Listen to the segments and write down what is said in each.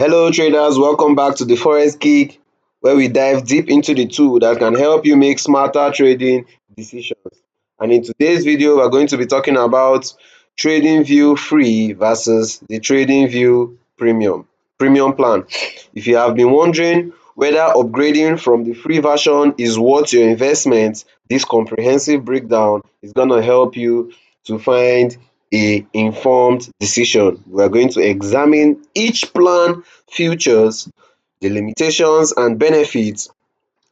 Hello traders, welcome back to the Forex Geek, where we dive deep into the tool that can help you make smarter trading decisions. And in today's video, we're going to be talking about TradingView Free versus the TradingView Premium plan. If you have been wondering whether upgrading from the free version is worth your investment, this comprehensive breakdown is going to help you to find a informed decision. We are going to examine each plan features, the limitations and benefits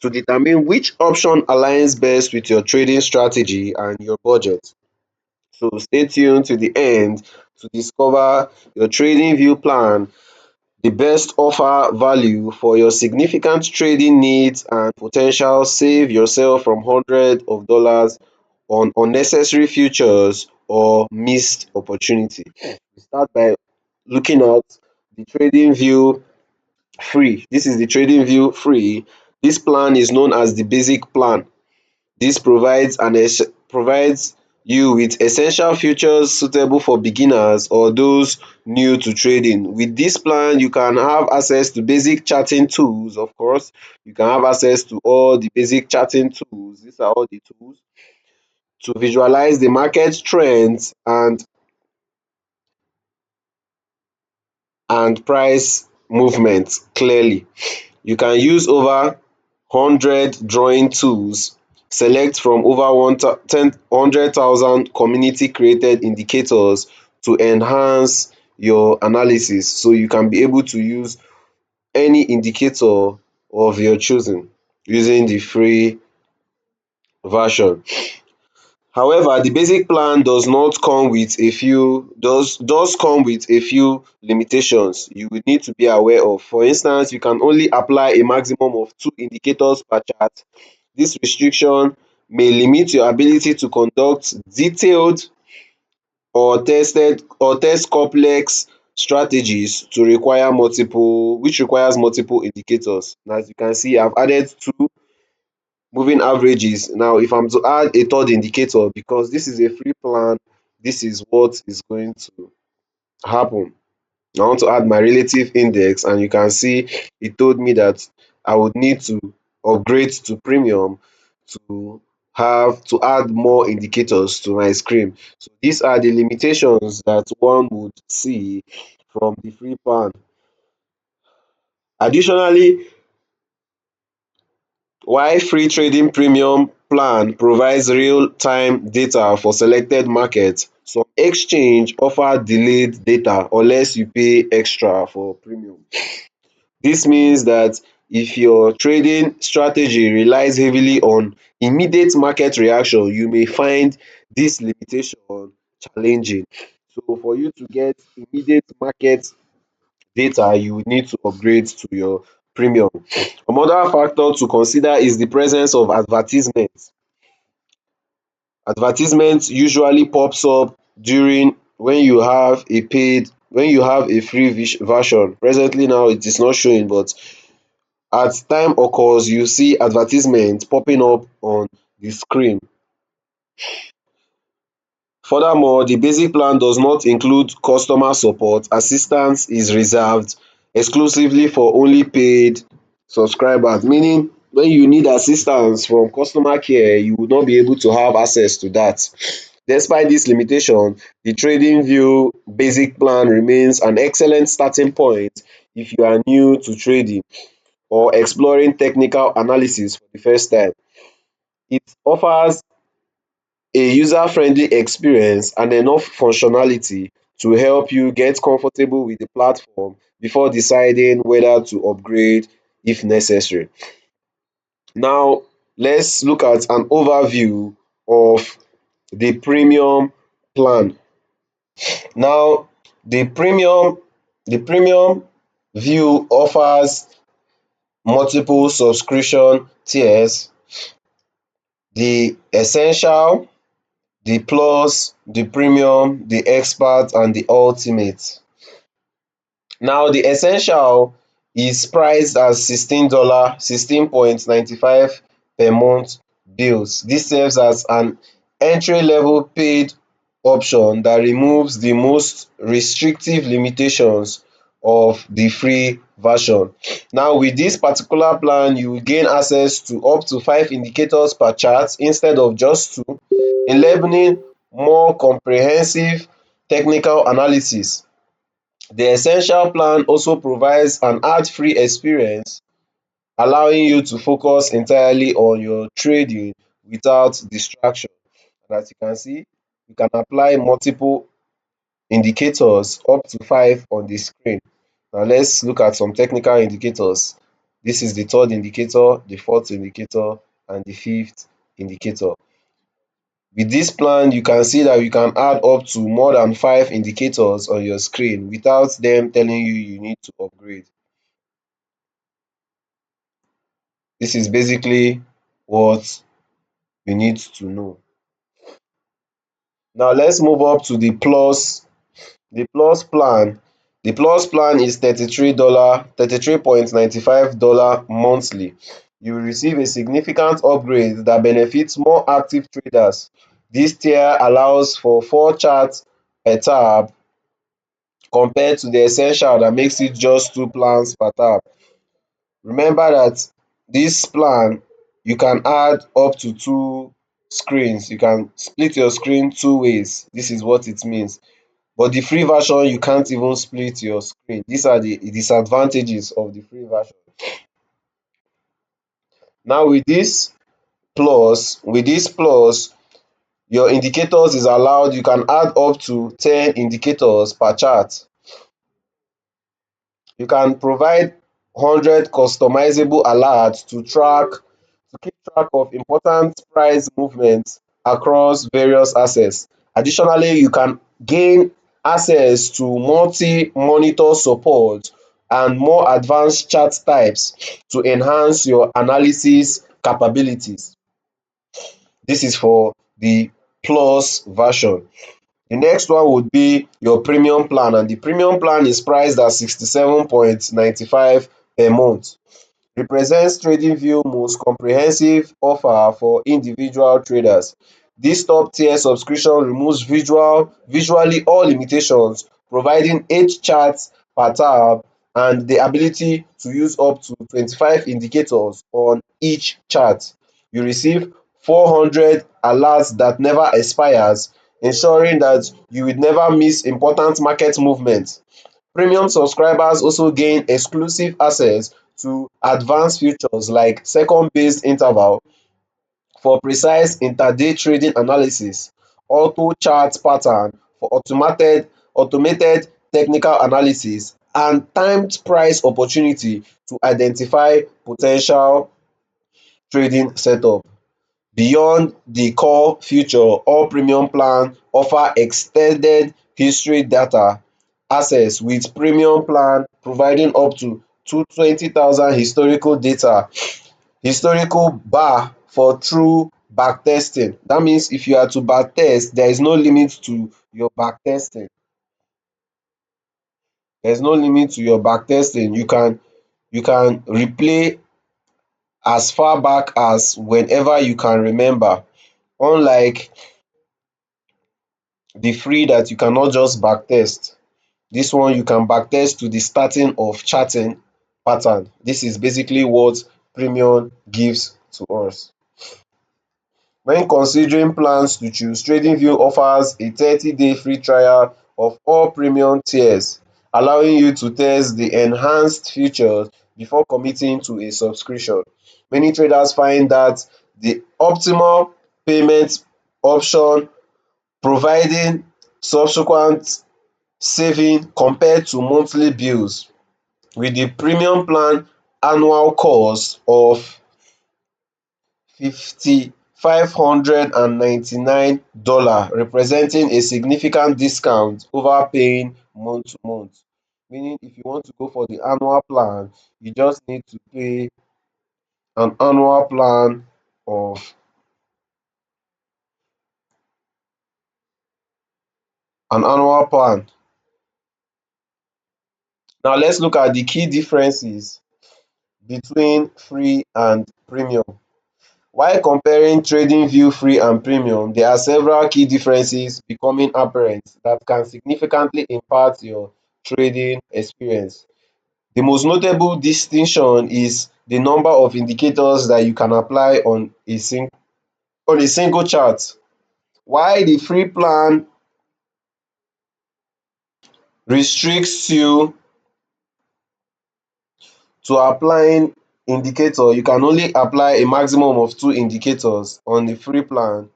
to determine which option aligns best with your trading strategy and your budget. So stay tuned to the end to discover your trading view plan, the best offer value for your significant trading needs and potential save yourself from hundreds of dollars on unnecessary futures or missed opportunity. We start by looking at the trading view free. This is the trading view free. This plan is known as the basic plan. This provides you with essential features suitable for beginners or those new to trading. With this plan, you can have access to basic charting tools, of course. You can have access to all the basic charting tools. These are all the tools to visualize the market trends and price movement clearly. You can use over 100 drawing tools, select from over 100,000 community created indicators to enhance your analysis, so you can be able to use any indicator of your choosing using the free version. However, the basic plan does not come with a few does come with a few limitations you will need to be aware of. For instance, you can only apply a maximum of 2 indicators per chart. This restriction may limit your ability to conduct detailed or test complex strategies which requires multiple indicators. And as you can see, I've added two moving averages. Now, if I'm to add a third indicator, because this is a free plan, this is what is going to happen. I want to add my relative index, and you can see it told me that I would need to upgrade to premium to have to add more indicators to my screen. So these are the limitations that one would see from the free plan. Additionally, while free trading premium plan provides real-time data for selected markets, some exchange offer delayed data unless you pay extra for premium. This means that if your trading strategy relies heavily on immediate market reaction, you may find this limitation challenging. So for you to get immediate market data, you will need to upgrade to your premium. Another factor to consider is the presence of advertisements. Advertisement usually pops up during when you have a free version. Presently now it is not showing, but as time occurs you see advertisement popping up on the screen. Furthermore, the basic plan does not include customer support. Assistance is reserved exclusively for only paid subscribers, meaning when you need assistance from customer care, you will not be able to have access to that. Despite this limitation, the TradingView basic plan remains an excellent starting point if you are new to trading or exploring technical analysis for the first time. It offers a user-friendly experience and enough functionality to help you get comfortable with the platform before deciding whether to upgrade if necessary. Now, let's look at an overview of the premium plan. Now, the premium the premium view offers multiple subscription tiers: the essential, the plus, the premium, the expert and the ultimate. Now the essential is priced as $16, 16.95 per month bills. This serves as an entry level paid option that removes the most restrictive limitations of the free version. Now with this particular plan, you will gain access to up to 5 indicators per chart instead of just two, enabling more comprehensive technical analysis. The essential plan also provides an ad-free experience, allowing you to focus entirely on your trading without distraction. And as you can see, you can apply multiple indicators up to 5 on the screen. Now let's look at some technical indicators. This is the third indicator, the fourth indicator, and the fifth indicator. With this plan, you can see that you can add up to more than 5 indicators on your screen without them telling you need to upgrade. This is basically what you need to know. Now let's move up to the plus plan. The plus plan is $33.95 monthly. You will receive a significant upgrade that benefits more active traders. This tier allows for 4 charts per tab compared to the essential that makes it just 2 plans per tab. Remember that this plan, you can add up to 2 screens. You can split your screen 2 ways. This is what it means. But the free version, you can't even split your screen. These are the disadvantages of the free version. Now with this plus, your indicators is allowed. You can add up to 10 indicators per chart. You can provide 100 customizable alerts to keep track of important price movements across various assets. Additionally, you can gain access to multi-monitor support and more advanced chart types to enhance your analysis capabilities. This is for the plus version. The next one would be your premium plan, and the premium plan is priced at 67.95 per month. Represents TradingView most comprehensive offer for individual traders. This top tier subscription removes visually all limitations, providing 8 charts per tab and the ability to use up to 25 indicators on each chart. You receive 400 alerts that never expires, ensuring that you will never miss important market movements. Premium subscribers also gain exclusive access to advanced features like second-based interval for precise intraday trading analysis, auto chart pattern for automated technical analysis, and timed price opportunity to identify potential trading setup. Beyond the core feature, all premium plans offer ex history data access, with premium plan providing up to 20,000 historical bar for true backtesting. That means if you are to backtest, there is no limit to your backtesting. There is no limit to your backtesting. You can replay as far back as whenever you can remember, unlike the free that you cannot just backtest. This one you can backtest to the starting of charting pattern. This is basically what premium gives to us. When considering plans to choose, TradingView offers a 30-day free trial of all premium tiers, allowing you to test the enhanced features before committing to a subscription. Many traders find that the optimal payment option, providing subsequent saving compared to monthly bills. With the premium plan annual cost of $5,599, representing a significant discount over paying month to month. Meaning if you want to go for the annual plan, you just need to pay an annual plan of an annual plan. Now let's look at the key differences between free and premium. While comparing TradingView Free and Premium, there are several key differences becoming apparent that can significantly impact your trading experience. The most notable distinction is the number of indicators that you can apply on a single chart. While the free plan restricts you to applying indicator, you can only apply a maximum of 2 indicators on the free plan.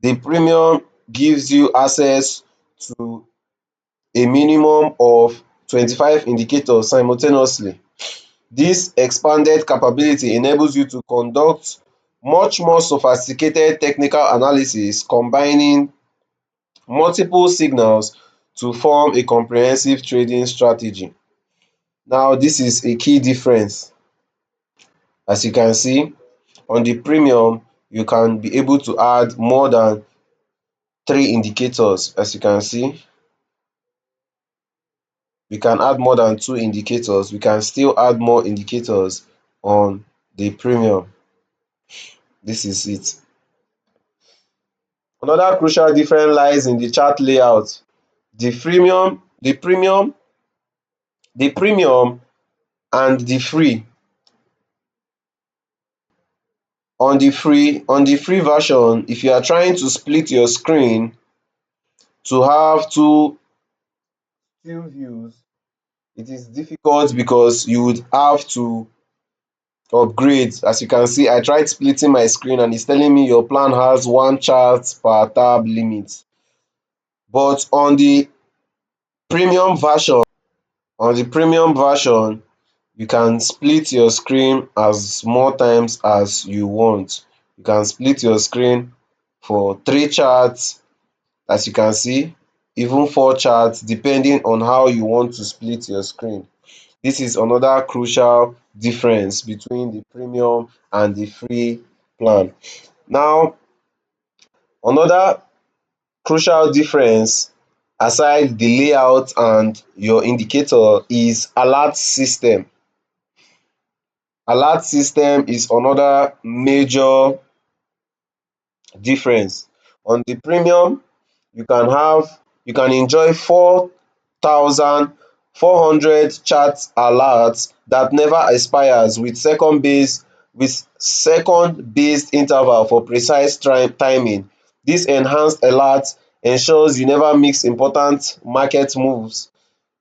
The premium gives you access to a minimum of 25 indicators simultaneously. This expanded capability enables you to conduct much more sophisticated technical analysis, combining multiple signals to form a comprehensive trading strategy. Now, this is a key difference. As you can see, on the premium, you can be able to add more than 3 indicators. As you can see, we can add more than 2 indicators. We can still add more indicators on the premium. This is it. Another crucial difference lies in the chart layout. The premium, the premium, the premium and the free. On the free version, if you are trying to split your screen to have two still views, it is difficult because you would have to upgrade. As you can see, I tried splitting my screen and it's telling me your plan has one chart per tab limit. But premium version, on the premium version, you can split your screen as more times as you want. You can split your screen for 3 charts, as you can see, even 4 charts, depending on how you want to split your screen. This is another crucial difference between the premium and the free plan. Now, another crucial difference aside the layout and your indicator is alert system. Alert system is another major difference. On the premium, you can enjoy 4,400 chat alerts that never expires with second based interval for precise timing. This enhanced alert ensures you never miss important market moves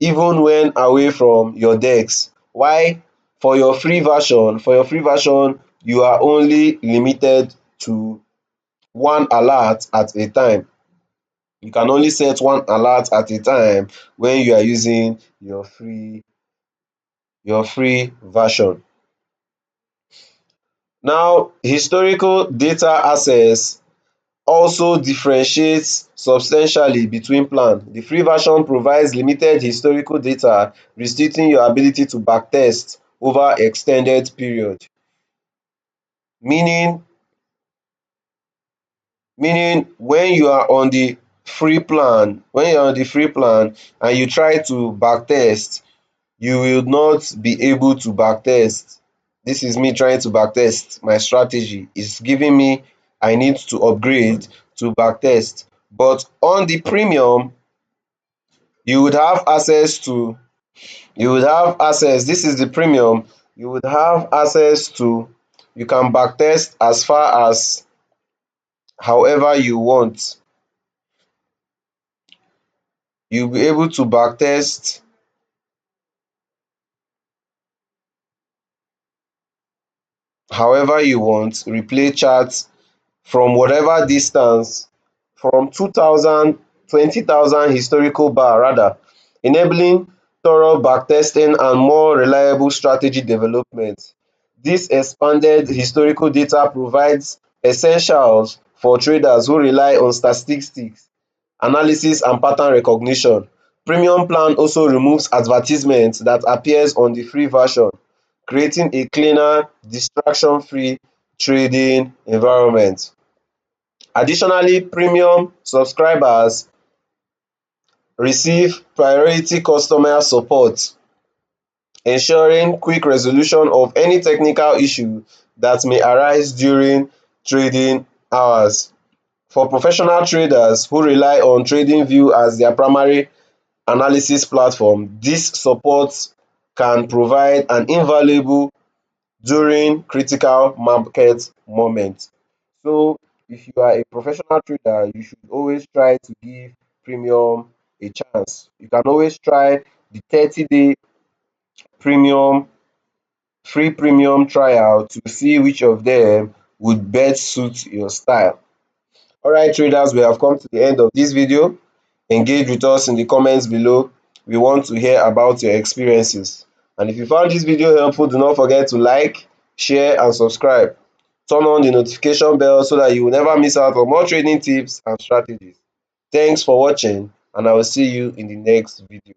even when away from your desk. While for your free version, you are only limited to one alert at a time. You can only set one alert at a time when you are using your free version. Now, historical data access also differentiates substantially between plan. The free version provides limited historical data, restricting your ability to backtest over extended period. Meaning meaning when you are on the free plan and you try to backtest, you will not be able to backtest. This is me trying to backtest my strategy. It's giving me I need to upgrade to backtest. But on the premium, you would have access to you would have access this is the premium, you would have access to you can backtest as far as however you want. You'll be able to backtest however you want, replay charts from whatever distance, from 2,000, 20,000 historical bar rather, enabling thorough backtesting and more reliable strategy development. This expanded historical data provides essentials for traders who rely on statistics, analysis and pattern recognition. Premium plan also removes advertisement that appears on the free version, creating a cleaner, distraction-free trading environment. Additionally, premium subscribers receive priority customer support, ensuring quick resolution of any technical issue that may arise during trading hours. For professional traders who rely on TradingView as their primary analysis platform. This support can provide an invaluable during critical market moments. So if you are a professional trader, you should always try to give premium a chance. You can always try the 30-day premium free premium trial to see which of them would best suit your style. Alright traders, we have come to the end of this video. Engage with us in the comments below. We want to hear about your experiences. And if you found this video helpful, do not forget to like, share and subscribe. Turn on the notification bell so that you will never miss out on more trading tips and strategies. Thanks for watching, and I will see you in the next video.